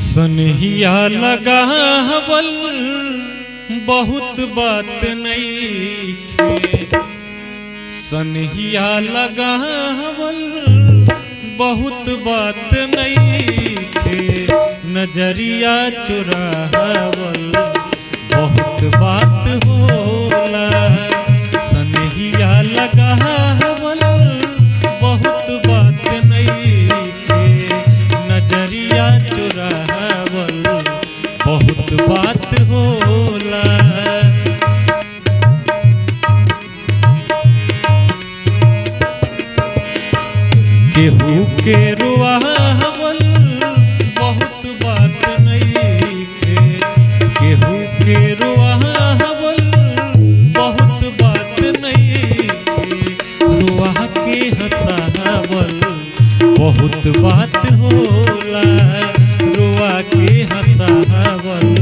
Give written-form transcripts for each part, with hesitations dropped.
सनहिया लगावल बहुत बात नइखे। सनहिया लगावल बहुत बात नइखे। नजरिया चुरावल बहुत बात होला। सनहिया लगावल बहुत बात नइखे। नजरिया चुरावल बहुत बात होला। केहू के रुआवल बहुत बात नइखे। केहू के रुआवल बहुत बात नइखे। रुआ के हंसावल बहुत बात होला। रुआ के हंसावल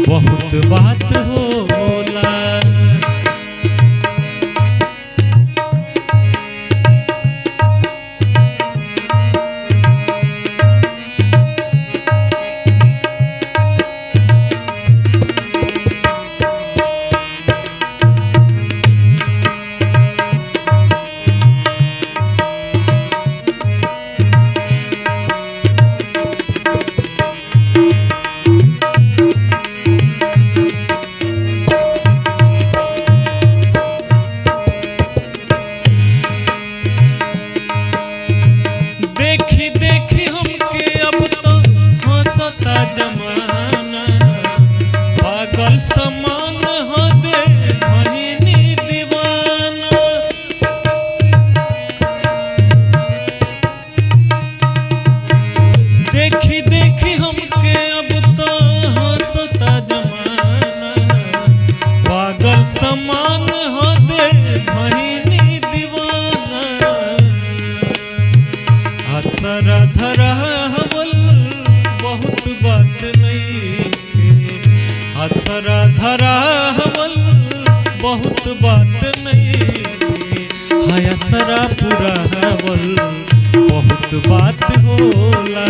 बहुत बात होला। देखी देखी हमके अब तो हंसता जमाना। पागल समान हो दे भइनी दीवाना। देखी देखी हमके अब तो हंसता जमाना। पागल समान हो दे भइनी दीवाना। असरा धरावल बहुत बात नइखे। असरा धरावल बहुत बात नइखे। हाय असरा पुरावल बहुत बात होला।